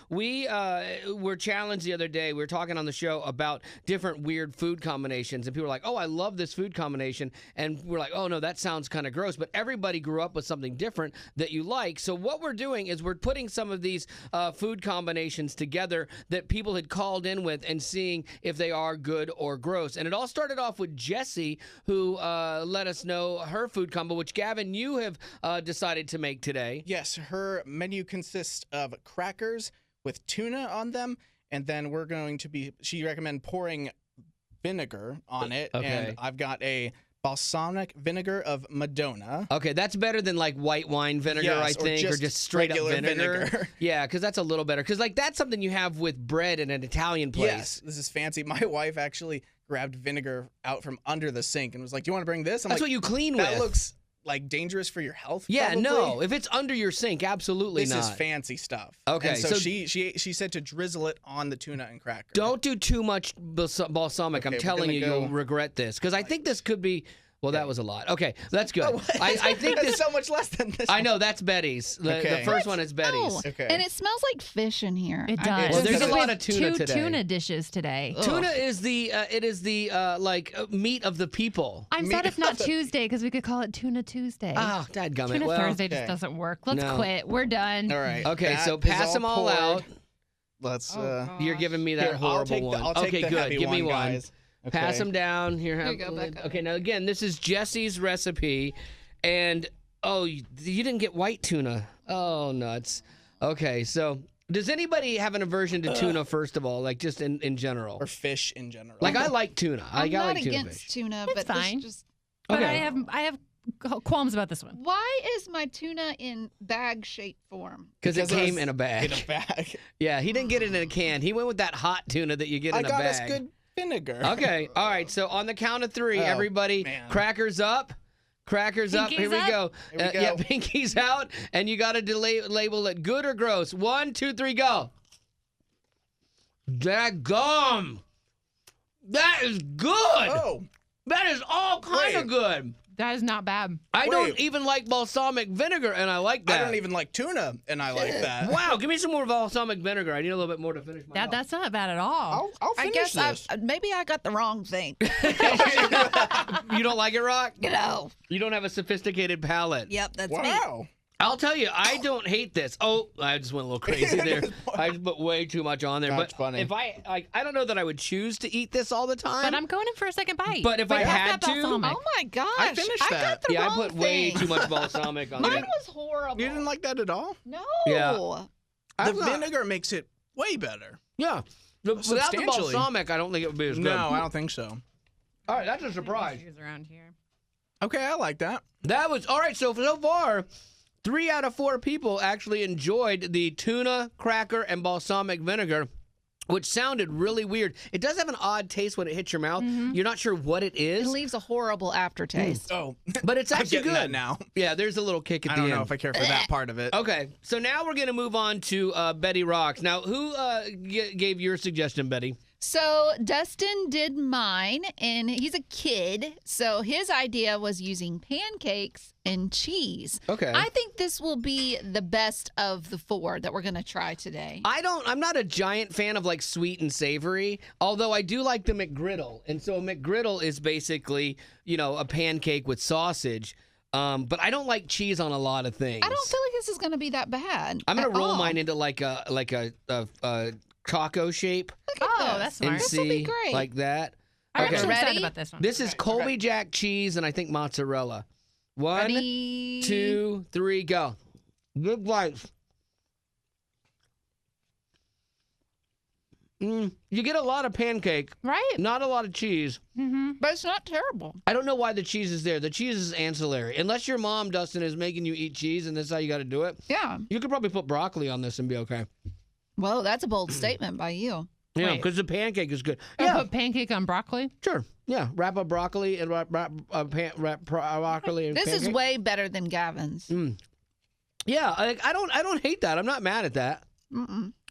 we were challenged the other day. We were talking on the show about different weird food combinations, and people were like, "Oh, I love this food combination," and we're like, "Oh no, that sounds kind of gross." But everybody grew up with something different that you like. So what we're doing is we're putting some of these food combinations together that people had called in with and seeing if they are good or gross. And it all started off with Jessie, who let us know her food combo, which Gavin, you have decided to make today. Yes, her menu consists of crackers with tuna on them, and then she recommended pouring vinegar on it, and I've got a balsamic vinegar of Madonna. Okay, that's better than like white wine vinegar, I think, or just straight up vinegar. Yeah, because that's a little better. Because like that's something you have with bread in an Italian place. Yes, this is fancy. My wife actually grabbed vinegar out from under the sink and was like, "Do you want to bring this?" That's what you clean with. That looks like dangerous for your health. Yeah, probably. No. If it's under your sink, absolutely not. This is fancy stuff. Okay, and so she said to drizzle it on the tuna and cracker. Don't do too much balsamic. I'm telling you, you'll regret this because I think this could be. Well, that was a lot. Okay, that's good. Oh, I think that's so much less than this. I know, that's Betty's. The first one is Betty's. Oh, okay. And it smells like fish in here. It does. Well, there's a lot of tuna today. 2 tuna dishes today. Tuna is the meat of the people. I'm sad it's not Tuesday because we could call it Tuna Tuesday. Oh, dadgummit. Tuna Thursday just doesn't work. Let's quit. We're done. All right. Okay, so pass them all out. Let's. You're giving me that horrible one. I'll take the good. Give me one. Guys. Okay. Pass them down. Here you go, Becca. Okay, now again, this is Jessie's recipe, and you didn't get white tuna. Oh, nuts. Okay, so does anybody have an aversion to tuna? First of all, like just in general, or fish in general? Like I like tuna. I'm not like against tuna, but fine. just. But I have qualms about this one. Why is my tuna in bag-shaped form? Because it came in a bag. In a bag. Yeah, he didn't get it in a can. He went with that hot tuna that you get in a bag. I got us good vinegar. Okay, all right. So on the count of 3, everybody, crackers up. Crackers up. Here we go. Yeah, pinkies out, and you got to label it good or gross. 1, 2, 3, go. Daggum. That is good. Oh. That is all kind of good. That is not bad. I don't even like balsamic vinegar, and I like that. I don't even like tuna, and I like that. Wow, give me some more balsamic vinegar. I need a little bit more to finish my That's not bad at all. I'll finish this. Maybe I got the wrong thing. You don't like it, Rock? No. You don't have a sophisticated palate. Yep, that's me. Wow. I'll tell you, I don't hate this. Oh, I just went a little crazy there. I just put way too much on there. That's but funny. If I don't know that I would choose to eat this all the time. But I'm going in for a second bite. But if I had to, oh my gosh, I finished that. I got the wrong I put way too much balsamic on Mine it. was horrible. You didn't like that at all? No. Yeah. The vinegar makes it way better. Yeah. Without the balsamic, I don't think it would be as good. No, I don't think so. All right, that's a surprise. Around here. Okay, I like that. That was all right. So far, 3 out of 4 people actually enjoyed the tuna, cracker, and balsamic vinegar, which sounded really weird. It does have an odd taste when it hits your mouth. You're not sure what it is. It leaves a horrible aftertaste. Oh, but it's actually good. That now. Yeah, there's a little kick at the end. I don't know if I care for that part of it. Okay, so now we're going to move on to Betty Rocks. Now, who gave your suggestion, Betty? So Dustin did mine, and he's a kid, so his idea was using pancakes and cheese. Okay. I think this will be the best of the 4 that we're going to try today. I'm not a giant fan of like sweet and savory, although I do like the McGriddle. And so a McGriddle is basically, a pancake with sausage. But I don't like cheese on a lot of things. I don't feel like this is going to be that bad. I'm going to roll mine into like a taco shape. That's smart. This will be great. Like that. I'm Okay. actually excited about this one. This is Colby Jack cheese and I think mozzarella. 1, 2, 3, go. Good bites. You get a lot of pancake. Right. Not a lot of cheese. But it's not terrible. I don't know why the cheese is there. The cheese is ancillary. Unless your mom, Dustin, is making you eat cheese and this is how you got to do it. Yeah. You could probably put broccoli on this and be okay. Whoa, that's a bold statement by you. Yeah, Wait. because the pancake is good. Put pancake on broccoli? Sure. Yeah, wrap up broccoli and wrap broccoli and This pancake. is way better than Gavin's. Yeah, I don't hate that. I'm not mad at that.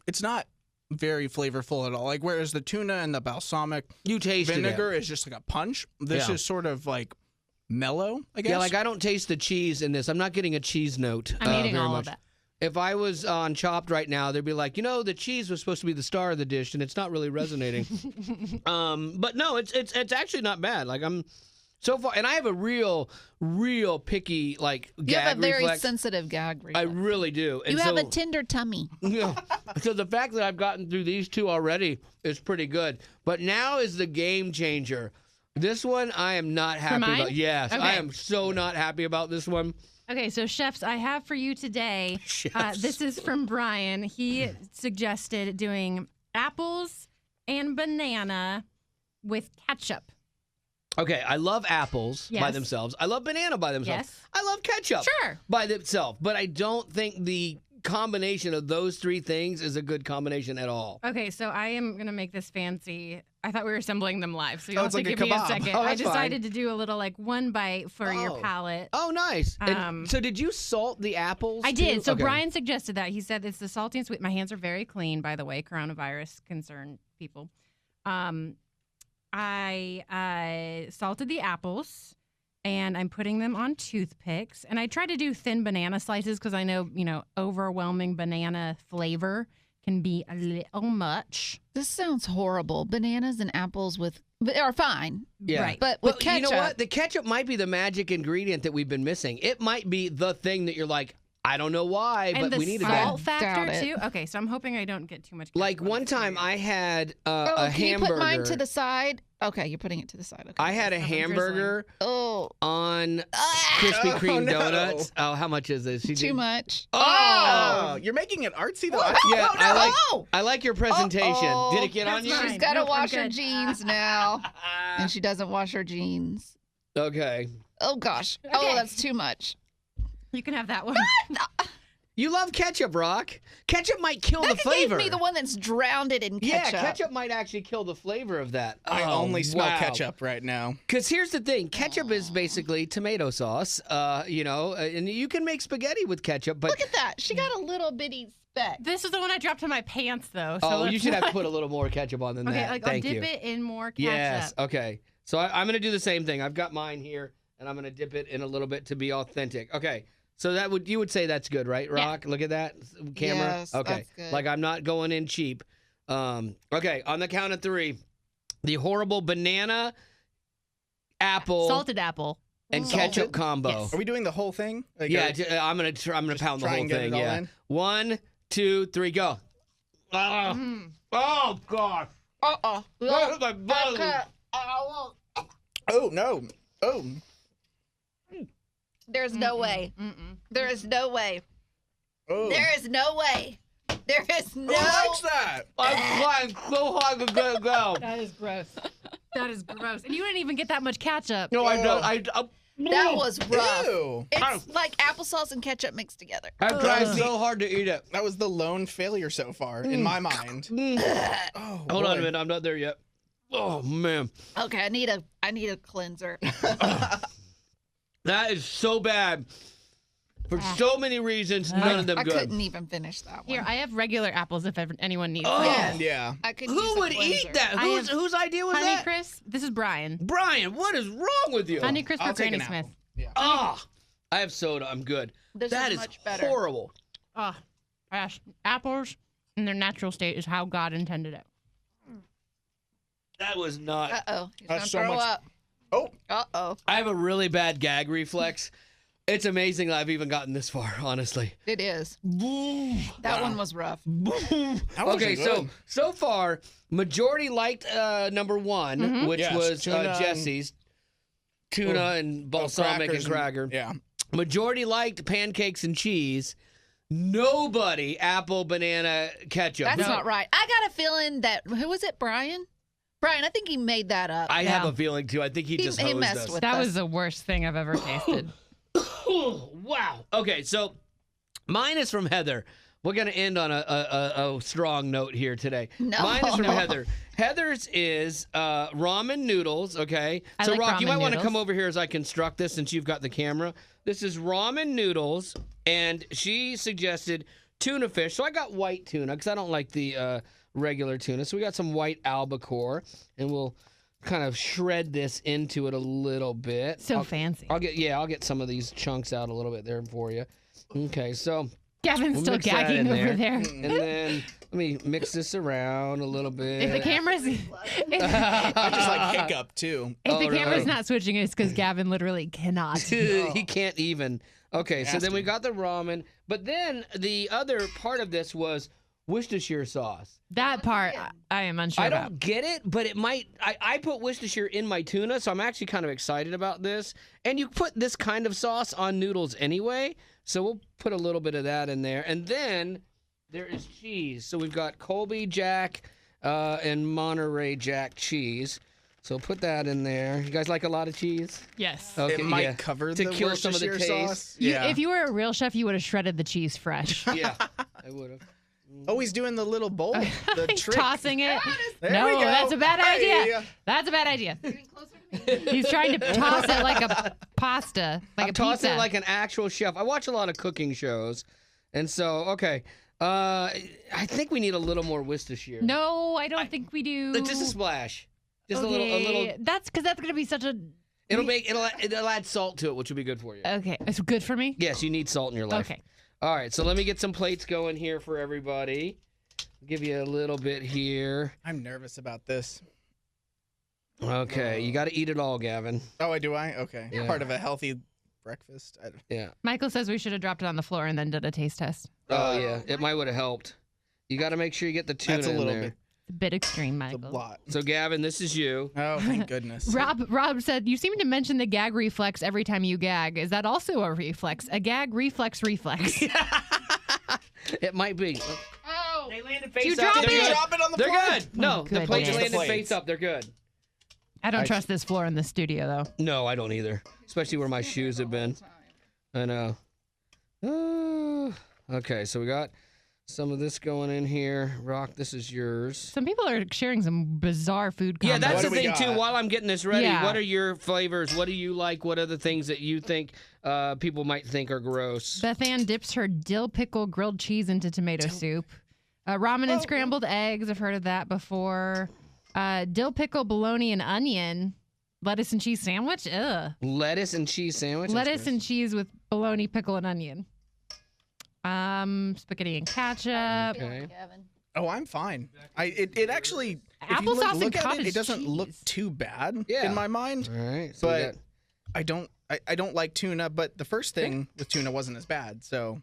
It's not very flavorful at all. Like whereas the tuna and the balsamic vinegar is just like a punch. This is sort of like mellow, I guess. Yeah, like I don't taste the cheese in this. I'm not getting a cheese note. I'm eating very all much. of it. if I was on Chopped right now, they'd be like, the cheese was supposed to be the star of the dish, and it's not really resonating. But no, it's actually not bad. Like I'm so far, and I have a real picky like gag You have a very reflex. sensitive gag reflex. I really do. And You have so, a tender tummy. so the fact that I've gotten through these two already is pretty good. But now is the game changer. This one I am not happy mine? about. Yes, Okay. I am so not happy about this one. Okay, so chefs, I have for you today. Chefs. This is from Brian. He suggested doing apples and banana with ketchup. Okay, I love apples by Yes. themselves. I love banana by themselves. Yes. I love ketchup Sure. by themselves. But I don't think the combination of those three things is a good combination at all. Okay, so I am gonna make this fancy. I thought we were assembling them live, so you'll Oh, have it's to like a give me a kebab. second. Oh, I that's fine. decided to do a little like one bite for your Oh. palate. Oh, nice. And so did you salt the apples? I too? did. So Okay. Brian suggested that. He said it's the salty and sweet. My hands are very clean, by the way, coronavirus concerned people. I salted the apples, and I'm putting them on toothpicks. And I try to do thin banana slices because I know, overwhelming banana flavor can be a little much. This sounds horrible. Bananas and apples are fine. Yeah. Right. But with Well, ketchup, you know what? The ketchup might be the magic ingredient that we've been missing. It might be the thing that you're like, I don't know why, And but the we needed salt that. factor, Doubt it. too. Okay, so I'm hoping I don't get too much ketchup Like on one this time cereal. I had oh, a can hamburger. you put mine to the side? Okay, you're putting it to the side. Okay. I had a Stuff I'm hamburger Oh, on Krispy Oh, Kreme no. donuts. Oh, how much is this? too much. Oh, you're making it artsy though. Yeah, Oh, I like your presentation. Uh-oh. Did it get on That's you? fine. she's got to Nope, I'm wash her good. jeans now, and she doesn't wash her jeans. Okay. Oh gosh. Okay. Oh, that's too much. You can have that one. You love ketchup, Rock. Ketchup might kill the Becca flavor. gave me the one that's drowned it in Yeah, ketchup. ketchup might actually kill the flavor of that. I Oh, only smell wow. ketchup right now. Because here's the thing, ketchup is basically tomato sauce, and you can make spaghetti with ketchup, but Look at that. She got a little bitty speck. This is the one I dropped in my pants, though. So oh, you let's should have not- put a little more ketchup on than Okay, that. like Thank I'll you. dip it in more ketchup. Yes. Okay. So I'm gonna do the same thing. I've got mine here, and I'm gonna dip it in a little bit to be authentic. Okay. So you would say that's good, right, Rock? Look at that camera. Yes, okay. that's good. Like I'm not going in cheap. Okay. On the count of three, the horrible banana, apple, Salted apple. and Salted? ketchup combo. Yes. Are we doing the whole thing? Like, Yeah, I'm gonna just pound the try whole and get thing. it all Yeah. in? 1, 2, 3, go. Oh God. Uh-uh. Look at my bottom. Oh no. Oh. There's no way. Mm-mm. There is no way. Oh. There is no way. There is Who no. likes that? I'm trying so hard to get it go. That is gross. That is gross. And you didn't even get that much ketchup. No, I don't. That was rough. Ew. It's like applesauce and ketchup mixed together. I'm trying so hard to eat it. That was the lone failure so far in my mind. Oh, Hold on a boy. minute. I'm not there yet. Oh man, Okay, I need a cleanser. that is so bad for so many reasons. None of them I good. couldn't even finish that one. Here, I have regular apples if anyone needs Oh. them. Yes. Yeah. I couldn't use Who a would eat cleanser. that? I Whose idea was Honey that? Crisp. This is Brian. Brian, what is wrong with you? Honey Crisp I'll or take Granny an Smith. apple. Yeah. Ah, I have soda. I'm good. This That is is much better. horrible. Oh, gosh. Apples in their natural state is how God intended it. That was not. Uh-oh. He's That's gonna so throw much- up. Oh. Uh-oh. I have a really bad gag reflex. It's amazing that I've even gotten this far, honestly. It is. Boom. That one was rough. That Okay, wasn't so far, majority liked number one, which Yes, was tuna and- Jesse's. Tuna and balsamic and crackers cracker. Yeah. Majority liked pancakes and cheese. Nobody apple, banana, ketchup. That's No, not right. I got a feeling that who was it, Brian? Brian, I think he made that up. I have Yeah. a feeling too. I think he just he hosed messed us. with That us. was the worst thing I've ever tasted. Wow. Okay, so mine is from Heather. We're gonna end on a strong note here today. No. Mine is from Heather. Heather's is ramen noodles. Okay. I So like Rock, you ramen might want to noodles. come over here as I construct this since you've got the camera. This is ramen noodles, and she suggested tuna fish. So I got white tuna because I don't like the regular tuna. So we got some white albacore, and we'll kind of shred this into it a little bit. So fancy. I'll get some of these chunks out a little bit there for you. Okay, so Gavin's We'll still mix that in gagging over there. And then let me mix this around a little bit. If the camera's I just like hiccup too. if the camera's really? not switching, it's because Gavin literally cannot. He can't even. Okay, so then Nasty. we got the ramen, but then the other part of this was Worcestershire sauce. That part I am unsure I about. don't get it, but it might. I put Worcestershire in my tuna, so I'm actually kind of excited about this. And you put this kind of sauce on noodles anyway, so we'll put a little bit of that in there. And then there is cheese. So we've got Colby Jack and Monterey Jack cheese. So put that in there. You guys like a lot of cheese? Yes. Okay, It might yeah. cover To the kill some of the Worcestershire taste. sauce. If you were a real chef, you would have shredded the cheese fresh. Yeah, I would have. Oh, he's doing the little bowl. The He's trick. tossing it. There No, we go. that's a bad Hey. idea. That's a bad idea. He's trying to toss it like a pasta, like I'm a tossing pizza. it like an actual chef. I watch a lot of cooking shows, and so okay. I think we need a little more Worcestershire. No, I don't think we do. Just a splash. Just a Okay, little. That's because that's gonna be such a. It'll add salt to it, which will be good for you. Okay, it's good for me. Yes, you need salt in your life. Okay. All right, so let me get some plates going here for everybody. Give you a little bit here. I'm nervous about this. Okay, you got to eat it all, Gavin. Oh, do I? Okay. Yeah. Part of a healthy breakfast. Yeah. Michael says we should have dropped it on the floor and then did a taste test. Oh yeah, it might would have helped. You got to make sure you get the tuna That's a in little there. bit. It's a bit extreme, It's a Michael. lot. So Gavin, this is you. Oh, thank goodness. Rob said you seem to mention the gag reflex every time you gag. Is that also a reflex? A gag reflex? It might be. Oh, They landed You face up. drop They're it? good. Drop it on the They're floor. good. No, the goodness. plates Just the landed plates. face up. They're good. I don't trust this floor in the studio though. No, I don't either. Especially where my shoes have been. I know. Okay, so we got some of this going in here. Rock, this is yours. Some people are sharing some bizarre food. Yeah, that's What the do we thing too. got? While I'm getting this ready, Yeah. what are your flavors? What do you like? What are the things that you think people might think are gross? Beth Ann dips her dill pickle grilled cheese into tomato soup. Ramen and scrambled eggs. I've heard of that before. Dill pickle, bologna, and onion. Lettuce and cheese sandwich. Ugh. Lettuce and cheese sandwich. That's Lettuce gross. and cheese with bologna, pickle, and onion. Spaghetti and ketchup. Okay. Gavin. Oh, I'm fine. It actually, if you Applesauce and look at cottage it doesn't look cheese. too bad Yeah. in my mind. All right. So we But got I don't like tuna, but the first thing with tuna wasn't as bad. So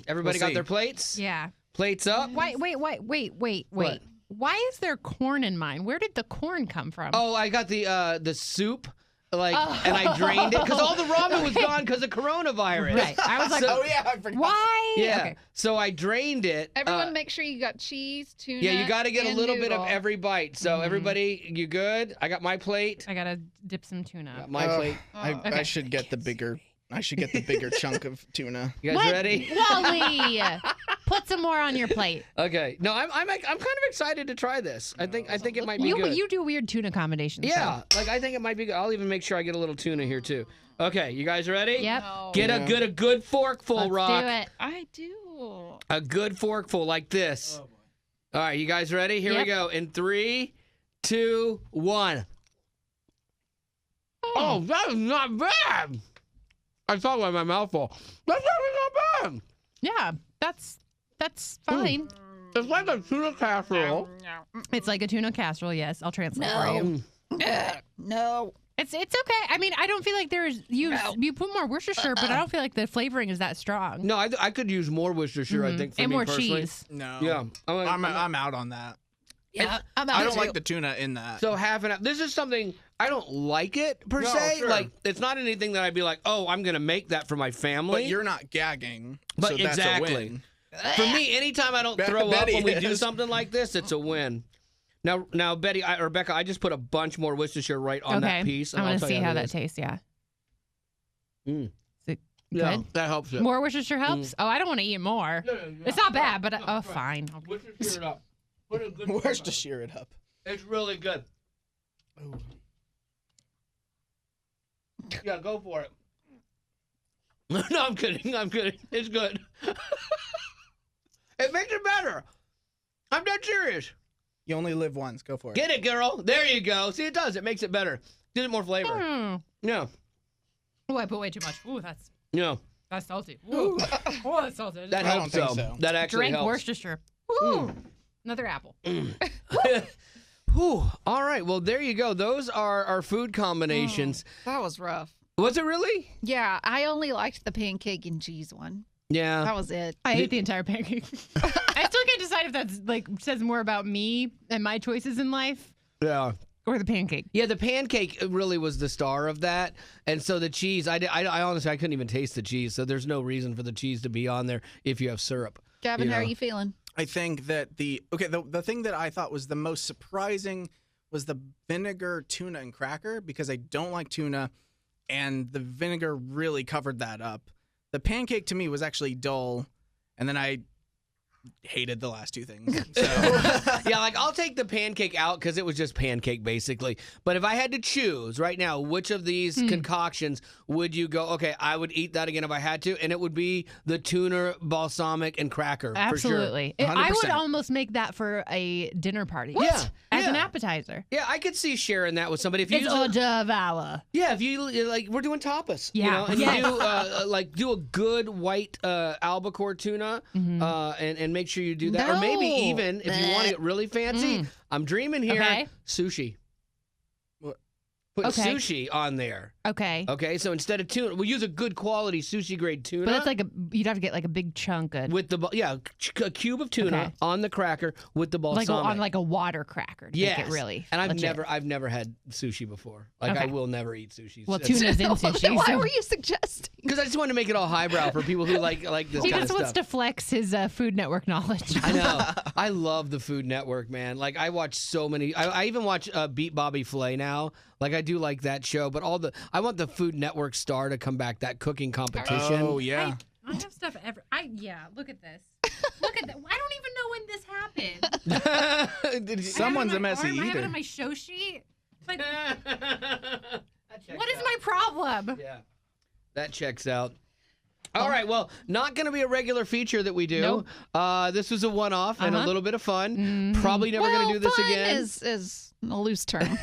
everybody We'll got see. their plates. Yeah. Plates up. Wait. What? Why is there corn in mine? Where did the corn come from? Oh, I got the soup, and I drained it because all the ramen was gone because of coronavirus. Right. I was like, oh yeah, I forgot. why? Yeah. Okay. So I drained it. Everyone, make sure you got cheese, tuna. Yeah, you got to get a and little bit noodle. of every bite. So everybody, you good? I got my plate. I gotta dip some tuna. Got my plate. I Okay. should get the bigger. I should get the bigger chunk of tuna. You guys ready? Wally, put some more on your plate. Okay. No, I'm kind of excited to try this. I think it might be good. You do weird tuna combinations. Yeah, like I think it might be good. I'll even make sure I get a little tuna here too. Okay, you guys ready? Yep. No. Get a good forkful, Let's Rock. do it. I do. A good forkful like this. All right, you guys ready? Here we Yep. go. In 3, 2, 1. Oh, that is not bad. I talk with my mouth full. That's actually not bad. Yeah, that's fine. It's like a tuna casserole. It's like a tuna casserole. Yes, I'll translate for you. No. It's okay. I mean, I don't feel like there's you put more Worcestershire, but I don't feel like the flavoring is that strong. No, I could use more Worcestershire, I think, for And me more personally. cheese. No. Yeah. I'm out on that. Yeah, I'm out I don't too. like the tuna in that. So half and half. This is something I don't like it per No, se. sure. Like it's not anything that I'd be like, oh, I'm gonna make that for my family. But you're not gagging. But so that's exactly. a win. For me, anytime I don't throw up Betty when we do is. something like this, it's a win. Now, Betty or Becca, I just put a bunch more Worcestershire right on that piece. I'm and I'll gonna tell see you how it that is. tastes. Yeah. Mm. Is it Yeah, good? that helps it. More Worcestershire helps. Oh, I don't want to eat more. It's not bad, but oh, fine. Worcestershire it up. Put a good Where's to shear it up? It's really good. Yeah, go for it. No, I'm kidding. It's good. It makes it better. I'm dead serious. You only live once. Go for it. Get it, girl. There you go. See, it does. It makes it better. Gives it more flavor. Mm. Yeah. Oh, I put way too much. Ooh, that's. Yeah. That's salty. Ooh. Oh, that's salty. That I helps, don't think though. so. That actually Drink helps. Worcestershire. Ooh. Another apple. Whew. All right. Well, there you go. Those are our food combinations. That was rough. Was it really? Yeah, I only liked the pancake and cheese one. Yeah. That was it. I ate the entire pancake. I still can't decide if that's like says more about me and my choices in life Yeah. or the pancake. Yeah, the pancake really was the star of that, and so the cheese. I honestly I couldn't even taste the cheese, so there's no reason for the cheese to be on there if you have syrup. Gavin, You how are know. you feeling? I think that the thing that I thought was the most surprising was the vinegar tuna and cracker, because I don't like tuna, and the vinegar really covered that up. The pancake to me was actually dull, and then I hated the last two things. So Yeah, like I'll take the pancake out because it was just pancake basically. But if I had to choose right now, which of these concoctions would you go? Okay, I would eat that again if I had to, and it would be the tuna, balsamic, and cracker. Absolutely. For sure. I would 100%. almost make that for a dinner party. Yeah. As an Yeah. appetizer. Yeah, I could see sharing that with somebody. If you It's hors d'oeuvre. yeah, if you like, we're doing tapas. You Yeah. know, and Yes. you do do a good white albacore tuna, and make sure you do that, or maybe No. even if you want to get really fancy. I'm dreaming here. Okay. Sushi. What? Put Okay. sushi on there. Okay. Okay, so instead of tuna, we'll use a good quality sushi grade tuna. But it's like you'd have to get like a big chunk of with the a cube of tuna Okay. on the cracker with the balsamic. like on like a water cracker to yes. make it really. And legit. I've never had sushi before. Like I Okay. will never eat sushi. Well, tuna's in sushi. Why so- were you suggesting? Because I just wanted to make it all highbrow for people who like this He kind just of wants stuff. to flex his Food Network knowledge. I know. I love the Food Network, man. Like I watch so many. I even watch Beat Bobby Flay now. Like I do like that show, but I want the Food Network star to come back. That cooking competition. oh yeah. I have stuff look at this. Look at that. I don't even know when this happened. Someone's a messy I have it eater. on my show sheet. Like, That checks what is out. my problem? Yeah, that checks out. All right, well, not going to be a regular feature that we do. Nope. This was a one-off and a Uh-huh. little bit of fun. Probably never going to do this fun again. is a loose term.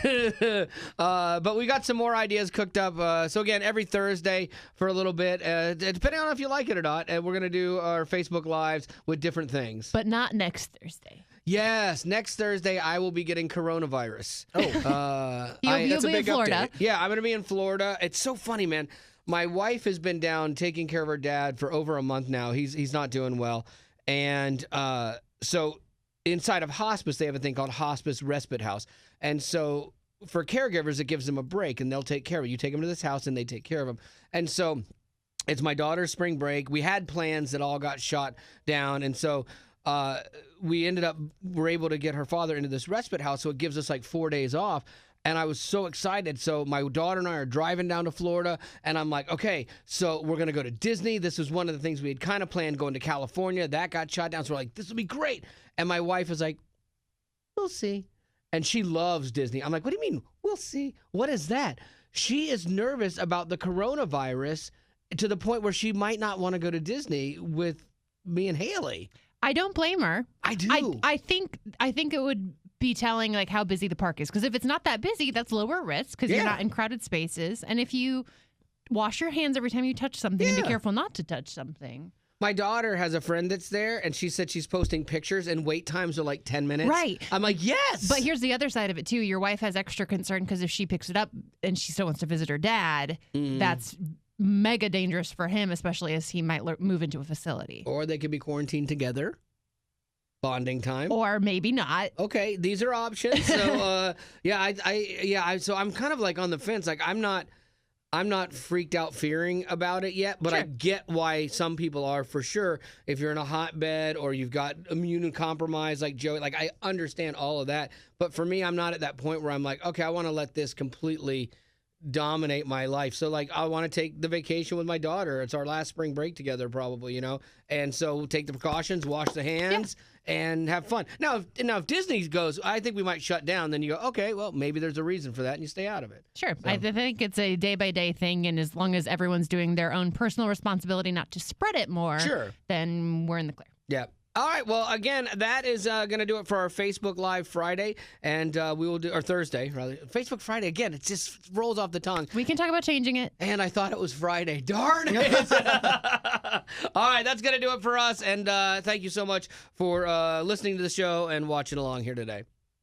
But we got some more ideas cooked up. So again, every Thursday for a little bit, depending on if you like it or not, and we're going to do our Facebook Lives with different things. But not next Thursday. Yes, next Thursday I will be getting coronavirus. You'll that's a be in big Florida. update. Yeah, I'm going to be in Florida. It's so funny, man. My wife has been down taking care of her dad for over a month now. He's not doing well. And so inside of hospice, they have a thing called hospice respite house. And so for caregivers, it gives them a break and they'll take care of it. You take them to this house and they take care of them. And so it's my daughter's spring break. We had plans that all got shot down. And so we're able to get her father into this respite house. So it gives us like 4 days off. And I was so excited. So my daughter and I are driving down to Florida, and I'm like, okay, so we're going to go to Disney. This was one of the things we had kind of planned, going to California. That got shot down. So we're like, this will be great. And my wife is like, we'll see. And she loves Disney. I'm like, what do you mean, we'll see? What is that? She is nervous about the coronavirus to the point where she might not want to go to Disney with me and Haley. I don't blame her. I do. I think it would be telling like how busy the park is, because if it's not that busy, that's lower risk because Yeah. you're not in crowded spaces, and if you wash your hands every time you touch something and be Yeah. careful not to touch something. My daughter has a friend that's there, and she said she's posting pictures, and wait times are like 10 minutes. Right. I'm like, yes. But here's the other side of it too. Your wife has extra concern because if she picks it up and she still wants to visit her dad, that's mega dangerous for him, especially as he might move into a facility. Or they could be quarantined together. Bonding time. Or maybe not. Okay, these are options. So, so I'm kind of like on the fence. Like I'm not freaked out fearing about it yet, but I Sure. get why some people are for sure. If you're in a hotbed or you've got immunocompromised like Joey, like I understand all of that. But for me, I'm not at that point where I'm like, okay, I want to let this completely dominate my life. So like I want to take the vacation with my daughter. It's our last spring break together probably, And so we'll take the precautions, wash the hands and have fun. Now if Disney goes, I think we might shut down, then you go, okay, well, maybe there's a reason for that and you stay out of it. Sure. I think it's a day-by-day thing, and as long as everyone's doing their own personal responsibility not to spread it more, Sure. then we're in the clear. Yeah. All right. Well, again, that is going to do it for our Facebook Live Friday, and we will do or Thursday rather. Facebook Friday again. It just rolls off the tongue. We can talk about changing it. And I thought it was Friday. Darn it! All right, that's going to do it for us. And thank you so much for listening to the show and watching along here today.